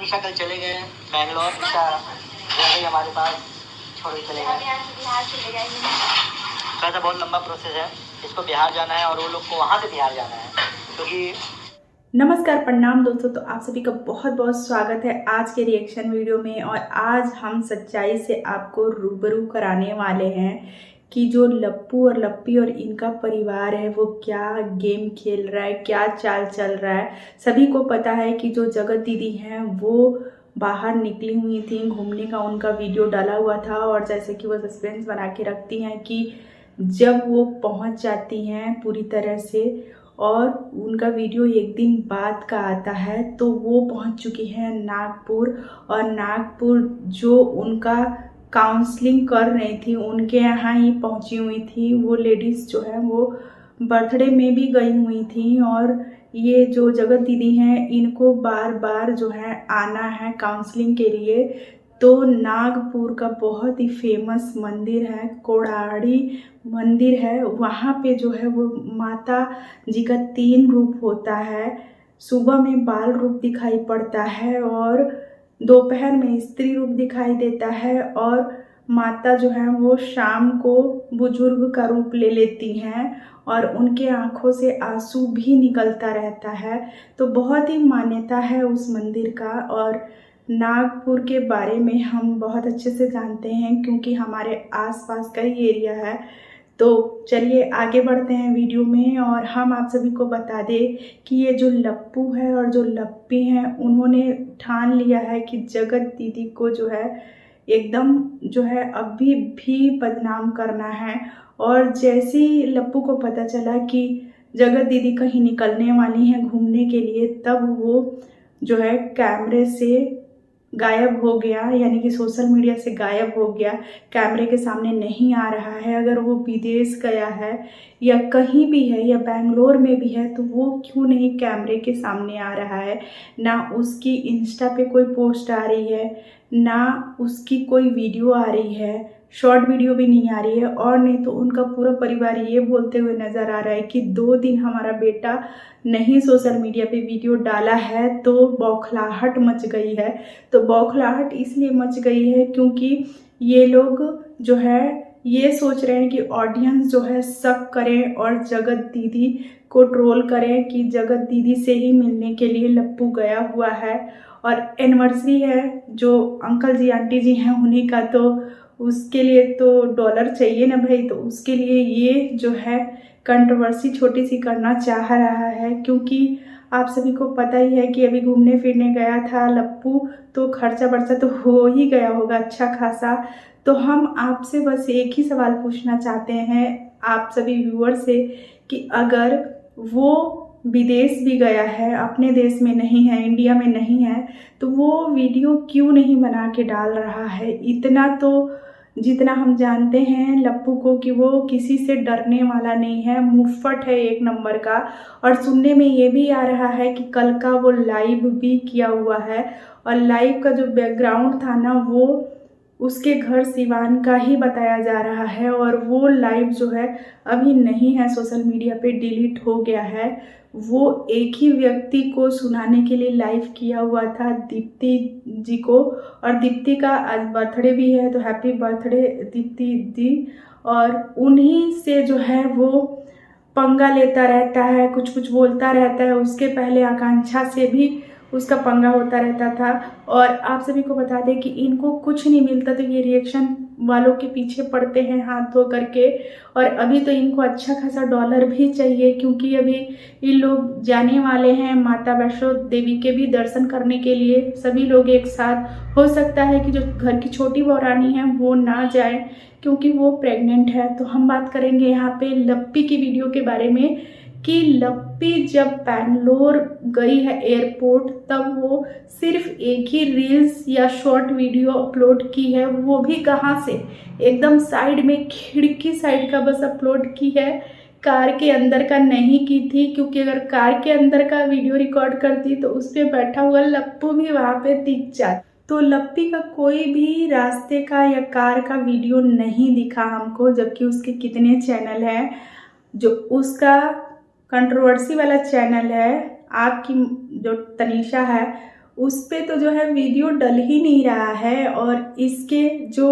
निशा कल चले गए बैंगलोर। निशा रह गई हमारे पास, छोड़ के चले गए। थोड़ा सा बहुत लंबा प्रोसेस है, इसको बिहार जाना है और वो लोग को वहाँ से बिहार जाना है क्योंकि नमस्कार, प्रणाम दोस्तों। तो आप सभी का बहुत बहुत स्वागत है आज के रिएक्शन वीडियो में। और आज हम सच्चाई से आपको रूबरू कराने वाले हैं कि जो लप्पू और लप्पी और इनका परिवार है वो क्या गेम खेल रहा है, क्या चाल चल रहा है। सभी को पता है कि जो जगत दीदी हैं वो बाहर निकली हुई थी घूमने का, उनका वीडियो डाला हुआ था। और जैसे कि वो सस्पेंस बना के रखती हैं कि जब वो पहुंच जाती हैं पूरी तरह से और उनका वीडियो एक दिन बाद का आता है, तो वो पहुंच चुकी हैं नागपुर। और नागपुर जो उनका काउंसलिंग कर रही थी उनके यहाँ ही पहुंची हुई थी। वो लेडीज़ जो है वो बर्थडे में भी गई हुई थी। और ये जो जगत दीदी हैं इनको बार बार जो है आना है काउंसलिंग के लिए। तो नागपुर का बहुत ही फेमस मंदिर है, कोड़ाड़ी मंदिर है। वहाँ पे जो है वो माता जी का 3 रूप होता है। सुबह में बाल रूप दिखाई पड़ता है और दोपहर में स्त्री रूप दिखाई देता है। और माता जो है वो शाम को बुजुर्ग का रूप ले लेती हैं और उनके आँखों से आंसू भी निकलता रहता है। तो बहुत ही मान्यता है उस मंदिर का। और नागपुर के बारे में हम बहुत अच्छे से जानते हैं क्योंकि हमारे आसपास का ही एरिया है। तो चलिए आगे बढ़ते हैं वीडियो में। और हम आप सभी को बता दें कि ये जो लप्पू है और जो लप्पी हैं उन्होंने ठान लिया है कि जगत दीदी को जो है एकदम जो है अभी भी बदनाम करना है। और जैसे ही लप्पू को पता चला कि जगत दीदी कहीं निकलने वाली हैं घूमने के लिए, तब वो जो है कैमरे से गायब हो गया, यानी कि सोशल मीडिया से गायब हो गया, कैमरे के सामने नहीं आ रहा है। अगर वो विदेश गया है या कहीं भी है या बेंगलोर में भी है तो वो क्यों नहीं कैमरे के सामने आ रहा है। ना उसकी इंस्टा पे कोई पोस्ट आ रही है, ना उसकी कोई वीडियो आ रही है, शॉर्ट वीडियो भी नहीं आ रही है। और नहीं तो उनका पूरा परिवार ये बोलते हुए नज़र आ रहा है कि 2 दिन हमारा बेटा नहीं सोशल मीडिया पे वीडियो डाला है तो बौखलाहट मच गई है। तो बौखलाहट इसलिए मच गई है क्योंकि ये लोग जो है ये सोच रहे हैं कि ऑडियंस जो है शक करें और जगत दीदी को ट्रोल करें कि जगत दीदी से ही मिलने के लिए लप्पू गया हुआ है। और एनिवर्सरी है जो अंकल जी आंटी जी हैं उन्हीं का, तो उसके लिए तो डॉलर चाहिए ना भाई। तो उसके लिए ये जो है कंट्रोवर्सी छोटी सी करना चाह रहा है क्योंकि आप सभी को पता ही है कि अभी घूमने फिरने गया था लप्पू, तो खर्चा बर्चा तो हो ही गया होगा अच्छा खासा। तो हम आपसे बस एक ही सवाल पूछना चाहते हैं आप सभी व्यूअर से कि अगर वो विदेश भी गया है, अपने देश में नहीं है, इंडिया में नहीं है, तो वो वीडियो क्यों नहीं बना के डाल रहा है। इतना तो जितना हम जानते हैं लप्पू को कि वो किसी से डरने वाला नहीं है, मुफ्फट है एक नंबर का। और सुनने में ये भी आ रहा है कि कल का वो लाइव भी किया हुआ है और लाइव का जो बैकग्राउंड था ना वो उसके घर सिवान का ही बताया जा रहा है। और वो लाइव जो है अभी नहीं है, सोशल मीडिया पे डिलीट हो गया है। वो एक ही व्यक्ति को सुनाने के लिए लाइव किया हुआ था, दीप्ति जी को। और दीप्ति का आज बर्थडे भी है, तो हैप्पी बर्थडे दीप्ति जी। और उन्हीं से जो है वो पंगा लेता रहता है, कुछ कुछ बोलता रहता है। उसके पहले आकांक्षा से भी उसका पंगा होता रहता था। और आप सभी को बता दें कि इनको कुछ नहीं मिलता तो ये रिएक्शन वालों के पीछे पड़ते हैं हाथ धो करके। और अभी तो इनको अच्छा खासा डॉलर भी चाहिए क्योंकि अभी ये लोग जाने वाले हैं माता वैष्णो देवी के भी दर्शन करने के लिए, सभी लोग एक साथ। हो सकता है कि जो घर की छोटी बहरानी है वो ना जाए क्योंकि वो प्रेग्नेंट है। तो हम बात करेंगे यहाँ पे लप्पी की वीडियो के बारे में कि लप्पी जब बैंगलोर गई है एयरपोर्ट तब वो सिर्फ एक ही रील्स या शॉर्ट वीडियो अपलोड की है, वो भी कहाँ से, एकदम साइड में खिड़की साइड का बस अपलोड की है, कार के अंदर का नहीं की थी। क्योंकि अगर कार के अंदर का वीडियो रिकॉर्ड करती तो उस पर बैठा हुआ लप्पू भी वहाँ पे दिख जाता। तो लप्पी का कोई भी रास्ते का या कार का वीडियो नहीं दिखा हमको, जबकि उसके कितने चैनल हैं। जो उसका कंट्रोवर्सी वाला चैनल है आपकी जो तनीषा है उस पे तो जो है वीडियो डल ही नहीं रहा है, और इसके जो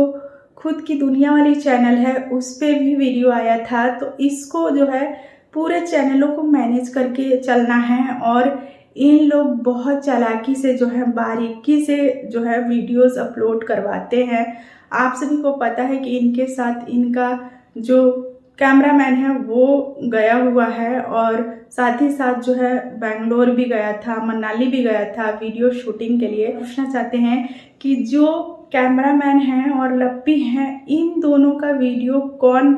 खुद की दुनिया वाली चैनल है उस पे भी वीडियो आया था। तो इसको जो है पूरे चैनलों को मैनेज करके चलना है, और इन लोग बहुत चालाकी से जो है बारीकी से जो है वीडियोस अपलोड करवाते हैं। आप सभी को पता है कि इनके साथ इनका जो कैमरामैन है वो गया हुआ है, और साथ ही साथ जो है बेंगलोर भी गया था, मनाली भी गया था वीडियो शूटिंग के लिए। पूछना चाहते हैं कि जो कैमरामैन हैं और लप्पी हैं, इन दोनों का वीडियो कौन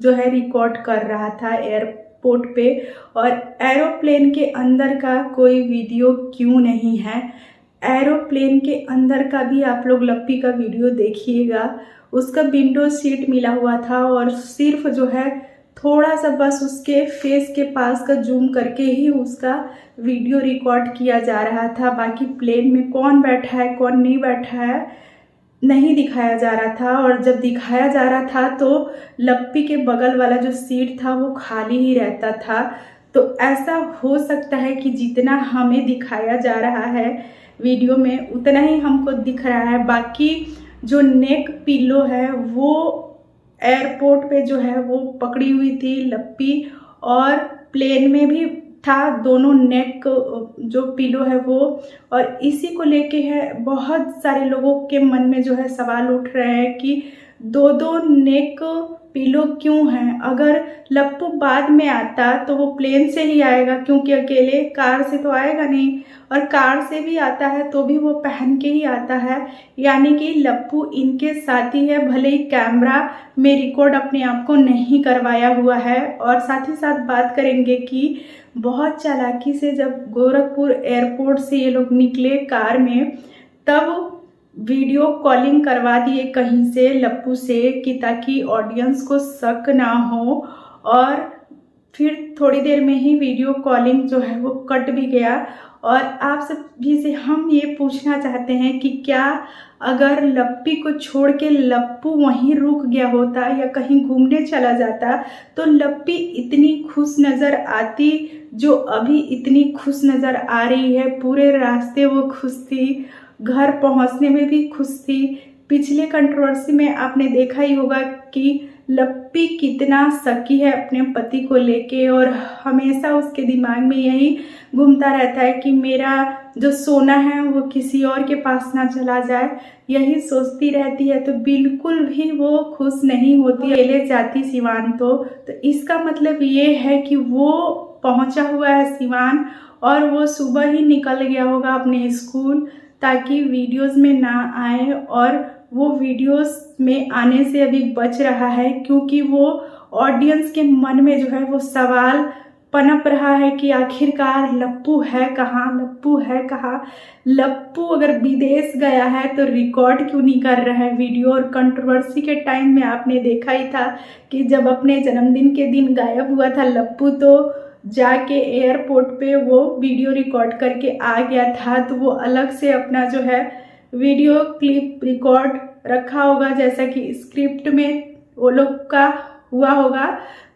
जो है रिकॉर्ड कर रहा था एयरपोर्ट पे, और एरोप्लेन के अंदर का कोई वीडियो क्यों नहीं है? एरोप्लेन के अंदर का भी आप लोग लप्पी का वीडियो देखिएगा। उसका विंडो सीट मिला हुआ था, और सिर्फ जो है थोड़ा सा बस उसके फेस के पास का जूम करके ही उसका वीडियो रिकॉर्ड किया जा रहा था। बाकी प्लेन में कौन बैठा है कौन नहीं बैठा है नहीं दिखाया जा रहा था, और जब दिखाया जा रहा था तो लप्पी के बगल वाला जो सीट था वो खाली ही रहता था। तो ऐसा हो सकता है कि जितना हमें दिखाया जा रहा है वीडियो में उतना ही हमको दिख रहा है। बाकी जो नेक पिलो है वो एयरपोर्ट पे जो है वो पकड़ी हुई थी लप्पी, और प्लेन में भी था, दोनों नेक जो पिलो है वो। और इसी को लेके है बहुत सारे लोगों के मन में जो है सवाल उठ रहे हैं कि दो दो नेक पिलो क्यों हैं? अगर लप्पू बाद में आता तो वो प्लेन से ही आएगा, क्योंकि अकेले कार से तो आएगा नहीं, और कार से भी आता है तो भी वो पहन के ही आता है। यानी कि लप्पू इनके साथी है, भले ही कैमरा में रिकॉर्ड अपने आप को नहीं करवाया हुआ है। और साथ ही साथ बात करेंगे कि बहुत चालाकी से जब गोरखपुर एयरपोर्ट से ये लोग निकले कार में, तब वीडियो कॉलिंग करवा दिए कहीं से लप्पू से कि ताकि ऑडियंस को शक ना हो, और फिर थोड़ी देर में ही वीडियो कॉलिंग जो है वो कट भी गया। और आप सभी से हम ये पूछना चाहते हैं कि क्या अगर लप्पी को छोड़ के लप्पू वहीं रुक गया होता या कहीं घूमने चला जाता तो लप्पी इतनी खुश नज़र आती जो अभी इतनी खुश नज़र आ रही है? पूरे रास्ते वो खुश थी, घर पहुंचने में भी खुश थी। पिछले कंट्रोवर्सी में आपने देखा ही होगा कि लप्पी कितना शकी है अपने पति को लेके, और हमेशा उसके दिमाग में यही घूमता रहता है कि मेरा जो सोना है वो किसी और के पास ना चला जाए, यही सोचती रहती है। तो बिल्कुल भी वो खुश नहीं होती अकेले जाती सिवान। तो इसका मतलब ये है कि वो पहुंचा हुआ है सिवान, और वो सुबह ही निकल गया होगा अपने स्कूल ताकि वीडियोस में ना आए, और वो वीडियोस में आने से अभी बच रहा है क्योंकि वो ऑडियंस के मन में जो है वो सवाल पनप रहा है कि आखिरकार लप्पू है कहाँ, लप्पू है कहाँ? लप्पू अगर विदेश गया है तो रिकॉर्ड क्यों नहीं कर रहा है वीडियो? और कंट्रोवर्सी के टाइम में आपने देखा ही था कि जब अपने जन्मदिन के दिन गायब हुआ था लप्पू, तो जाके एयरपोर्ट पे वो वीडियो रिकॉर्ड करके आ गया था। तो वो अलग से अपना जो है वीडियो क्लिप रिकॉर्ड रखा होगा, जैसा कि स्क्रिप्ट में वो लोग का हुआ होगा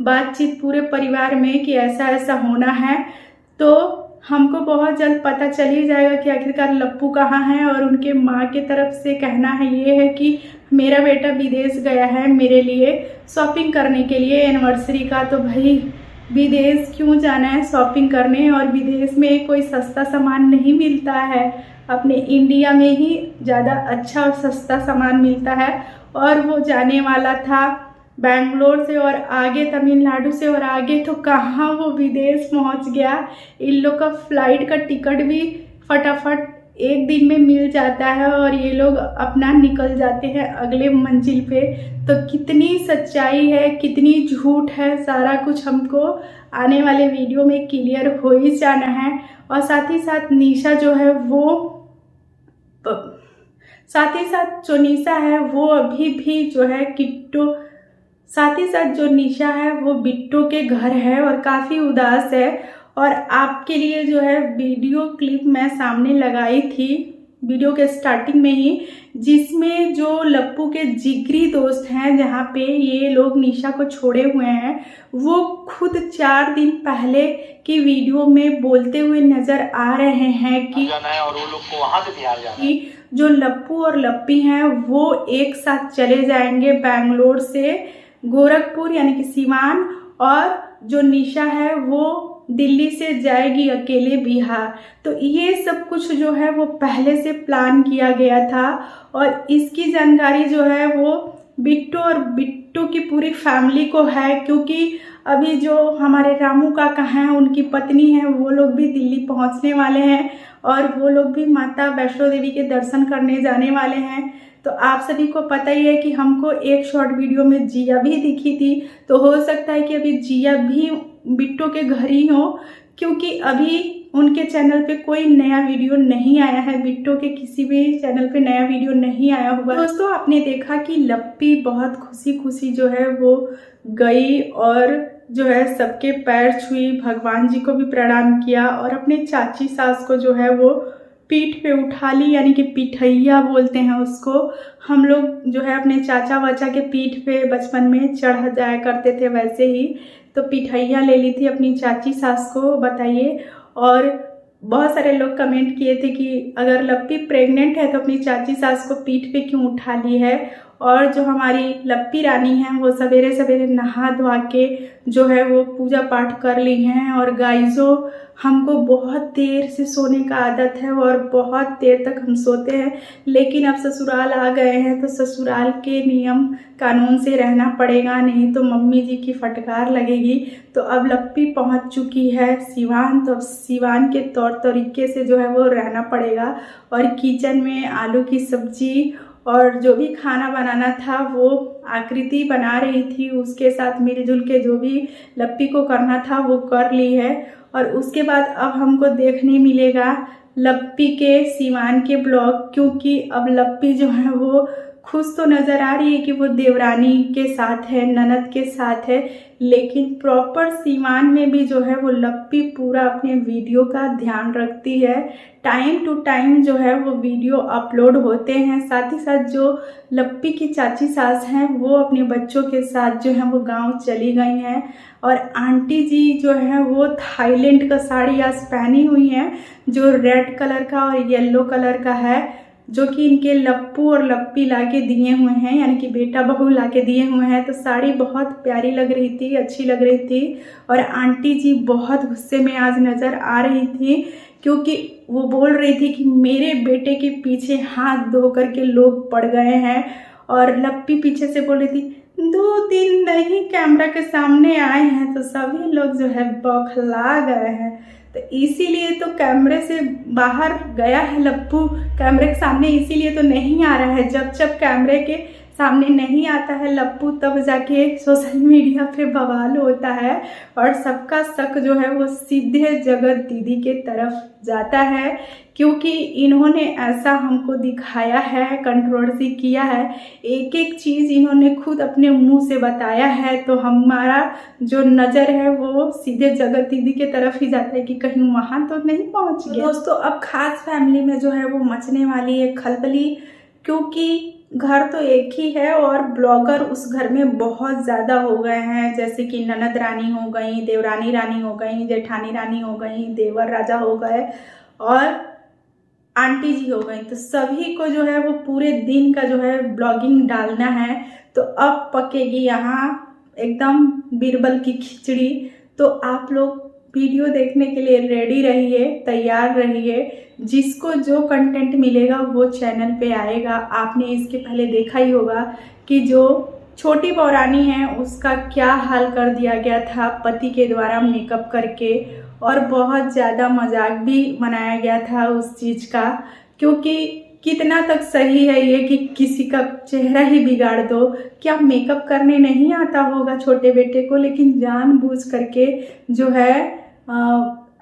बातचीत पूरे परिवार में कि ऐसा ऐसा होना है। तो हमको बहुत जल्द पता चल ही जाएगा कि आखिरकार लप्पू कहाँ है। और उनके माँ के तरफ से कहना है ये है कि मेरा बेटा विदेश गया है मेरे लिए शॉपिंग करने के लिए एनिवर्सरी का। तो भाई विदेश क्यों जाना है शॉपिंग करने? और विदेश में कोई सस्ता सामान नहीं मिलता है, अपने इंडिया में ही ज़्यादा अच्छा और सस्ता सामान मिलता है। और वो जाने वाला था बेंगलोर से और आगे तमिलनाडु से और आगे, तो कहाँ वो विदेश पहुंच गया। इन लोग का फ्लाइट का टिकट भी फटाफट एक दिन में मिल जाता है और ये लोग अपना निकल जाते हैं अगले मंजिल पे। तो कितनी सच्चाई है कितनी झूठ है, सारा कुछ हमको आने वाले वीडियो में क्लियर हो ही जाना है। और साथ ही साथ निशा जो है वो साथ ही साथ जो निशा है वो अभी भी जो है किट्टू, साथ ही साथ जो निशा है वो बिट्टू के घर है और काफ़ी उदास है। और आपके लिए जो है वीडियो क्लिप मैं सामने लगाई थी वीडियो के स्टार्टिंग में ही, जिसमें जो लप्पू के जिगरी दोस्त हैं, जहाँ पे ये लोग निशा को छोड़े हुए हैं, वो खुद 4 दिन पहले की वीडियो में बोलते हुए नजर आ रहे हैं कि जाना है और वो लोग को वहां से बिहार जाना है। जो लप्पू और लप्पी हैं वो एक साथ चले जाएंगे बेंगलोर से गोरखपुर यानी कि सीवान, और जो निशा है वो दिल्ली से जाएगी अकेले बिहार। तो ये सब कुछ जो है वो पहले से प्लान किया गया था, और इसकी जानकारी जो है वो बिट्टू और बिट्टू की पूरी फैमिली को है, क्योंकि अभी जो हमारे रामू काका हैं, उनकी पत्नी है, वो लोग भी दिल्ली पहुंचने वाले हैं और वो लोग भी माता वैष्णो देवी के दर्शन करने जाने वाले हैं। तो आप सभी को पता ही है कि हमको एक शॉर्ट वीडियो में जिया भी दिखी थी, तो हो सकता है कि अभी जिया भी बिट्टू के घर ही हो, क्योंकि अभी उनके चैनल पे कोई नया वीडियो नहीं आया है, बिट्टू के किसी भी चैनल पे नया वीडियो नहीं आया हुआ। दोस्तों, आपने देखा कि लप्पी बहुत खुशी खुशी जो है वो गई और जो है सबके पैर छुई, भगवान जी को भी प्रणाम किया और अपने चाची सास को जो है वो पीठ पे उठा ली, यानी कि पिठैया बोलते हैं उसको। हम लोग जो है अपने चाचा वाचा के पीठ पे बचपन में चढ़ जाया करते थे, वैसे ही तो पिठैया ले ली थी अपनी चाची सास को, बताइए। और बहुत सारे लोग कमेंट किए थे कि अगर लप्पी प्रेग्नेंट है तो अपनी चाची सास को पीठ पे क्यों उठा ली है। और जो हमारी लप्पी रानी हैं वो सवेरे सवेरे नहा धोआ के जो है वो पूजा पाठ कर ली हैं। और गाइजो, हमको बहुत देर से सोने का आदत है और बहुत देर तक हम सोते हैं, लेकिन अब ससुराल आ गए हैं तो ससुराल के नियम कानून से रहना पड़ेगा, नहीं तो मम्मी जी की फटकार लगेगी। तो अब लप्पी पहुंच चुकी है सिवान, तो अब सिवान के तौर तरीके से जो है वो रहना पड़ेगा। और किचन में आलू की सब्जी और जो भी खाना बनाना था वो आकृति बना रही थी, उसके साथ मिलजुल के जो भी लप्पी को करना था वो कर ली है। और उसके बाद अब हमको देखने मिलेगा लप्पी के सिवान के ब्लॉग, क्योंकि अब लप्पी जो है वो खुश तो नज़र आ रही है कि वो देवरानी के साथ है, ननद के साथ है, लेकिन प्रॉपर सिवान में भी जो है वो लप्पी पूरा अपने वीडियो का ध्यान रखती है। टाइम टू टाइम जो है वो वीडियो अपलोड होते हैं। साथ ही साथ जो लप्पी की चाची सास हैं वो अपने बच्चों के साथ जो है वो गांव चली गई हैं। और आंटी जी जो है वो थाईलैंड का साड़ी आज पहनी हुई हैं, जो रेड कलर का और येलो कलर का है, जो कि इनके लप्पू और लप्पी लाके दिए हुए हैं, यानी कि बेटा बहू लाके दिए हुए हैं। तो साड़ी बहुत प्यारी लग रही थी, अच्छी लग रही थी। और आंटी जी बहुत गुस्से में आज नज़र आ रही थी, क्योंकि वो बोल रही थी कि मेरे बेटे के पीछे हाथ धो करके लोग पड़ गए हैं। और लप्पी पीछे से बोल रही थी 2 दिन नहीं कैमरा के सामने आए हैं तो सभी लोग जो है बौखला गए हैं। तो इसीलिए तो कैमरे से बाहर गया है लप्पू, कैमरे के सामने इसीलिए तो नहीं आ रहा है। जब जब कैमरे के सामने नहीं आता है लप्पू, तब जाके सोशल मीडिया पे बवाल होता है और सबका शक जो है वो सीधे जगत दीदी के तरफ जाता है, क्योंकि इन्होंने ऐसा हमको दिखाया है, कंट्रोवर्सी किया है, एक एक चीज़ इन्होंने खुद अपने मुंह से बताया है। तो हमारा जो नज़र है वो सीधे जगत दीदी के तरफ ही जाता है कि कहीं वहाँ तो नहीं पहुँच गया। दोस्तों, अब खास फैमिली में जो है वो मचने वाली है खलबली, क्योंकि घर तो एक ही है और ब्लॉगर उस घर में बहुत ज़्यादा हो गए हैं, जैसे कि ननद रानी हो गई, देवरानी रानी हो गई, जेठानी रानी हो गई, देवर राजा हो गए और आंटी जी हो गई। तो सभी को जो है वो पूरे दिन का जो है ब्लॉगिंग डालना है। तो अब पकेगी यहाँ एकदम बीरबल की खिचड़ी। तो आप लोग वीडियो देखने के लिए रेडी रहिए, तैयार रहिए। जिसको जो कंटेंट मिलेगा वो चैनल पे आएगा। आपने इसके पहले देखा ही होगा कि जो छोटी पौरानी है उसका क्या हाल कर दिया गया था पति के द्वारा मेकअप करके, और बहुत ज़्यादा मजाक भी बनाया गया था उस चीज़ का, क्योंकि कितना तक सही है ये कि किसी का चेहरा ही बिगाड़ दो। क्या मेकअप करने नहीं आता होगा छोटे बेटे को, लेकिन जानबूझ करके जो है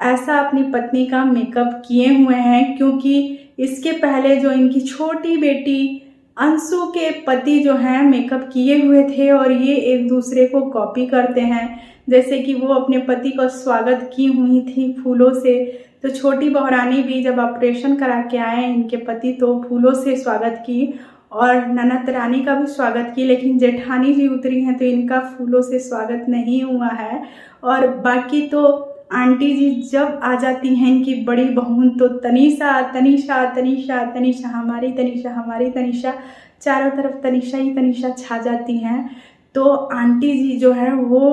ऐसा अपनी पत्नी का मेकअप किए हुए हैं, क्योंकि इसके पहले जो इनकी छोटी बेटी अंशु के पति जो हैं मेकअप किए हुए थे और ये एक दूसरे को कॉपी करते हैं। जैसे कि वो अपने पति का स्वागत की हुई थी फूलों से, तो छोटी बहुरानी भी जब ऑपरेशन करा के आए इनके पति तो फूलों से स्वागत की और ननद रानी का भी स्वागत की, लेकिन जेठानी जी उतरी हैं तो इनका फूलों से स्वागत नहीं हुआ है। और बाकी तो आंटी जी जब आ जाती हैं इनकी बड़ी बहन तो तनीषा तनीषा तनीषा तनीषा, हमारी तनीषा हमारी तनीषा, चारों तरफ तनीषा ही तनीषा छा जाती हैं। तो आंटी जी जो है वो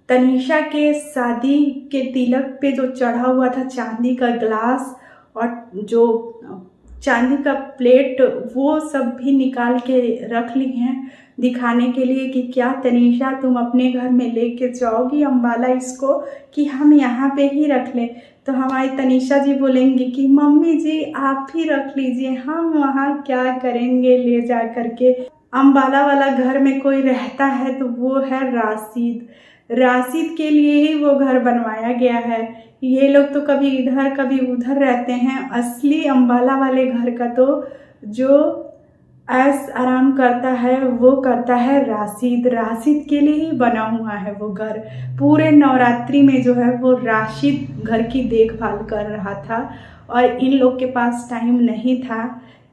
तनीषा के शादी के तिलक पे जो चढ़ा हुआ था चांदी का ग्लास और जो चांदी का प्लेट वो सब भी निकाल के रख ली हैं दिखाने के लिए कि क्या तनीषा तुम अपने घर में लेके जाओगी अम्बाला इसको कि हम यहाँ पे ही रख लें। तो हमारी तनीषा जी बोलेंगी कि मम्मी जी आप ही रख लीजिए, हम वहाँ क्या करेंगे ले जा करके। अम्बाला वाला घर में कोई रहता है तो वो है राशिद, राशिद के लिए ही वो घर बनवाया गया है। ये लोग तो कभी इधर कभी उधर रहते हैं। असली अम्बाला वाले घर का तो जो ऐश आराम करता है वो करता है राशिद, राशिद के लिए ही बना हुआ है वो घर। पूरे नवरात्रि में जो है वो राशिद घर की देखभाल कर रहा था और इन लोग के पास टाइम नहीं था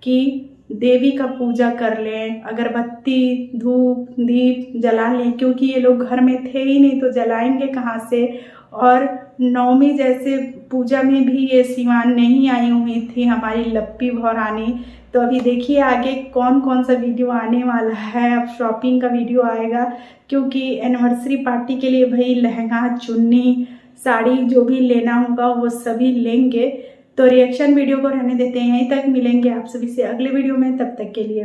कि देवी का पूजा कर लें, अगरबत्ती धूप दीप जला लें, क्योंकि ये लोग घर में थे ही नहीं तो जलाएंगे कहाँ से। और नवमी जैसे पूजा में भी ये सिवान नहीं आई हुई थी हमारी लप्पी भौरानी। तो अभी देखिए आगे कौन कौन सा वीडियो आने वाला है। अब शॉपिंग का वीडियो आएगा क्योंकि एनिवर्सरी पार्टी के लिए भाई लहंगा चुन्नी साड़ी जो भी लेना होगा वो सभी लेंगे। तो रिएक्शन वीडियो को रहने देते हैं, यहीं तक। मिलेंगे आप सभी से अगले वीडियो में, तब तक के लिए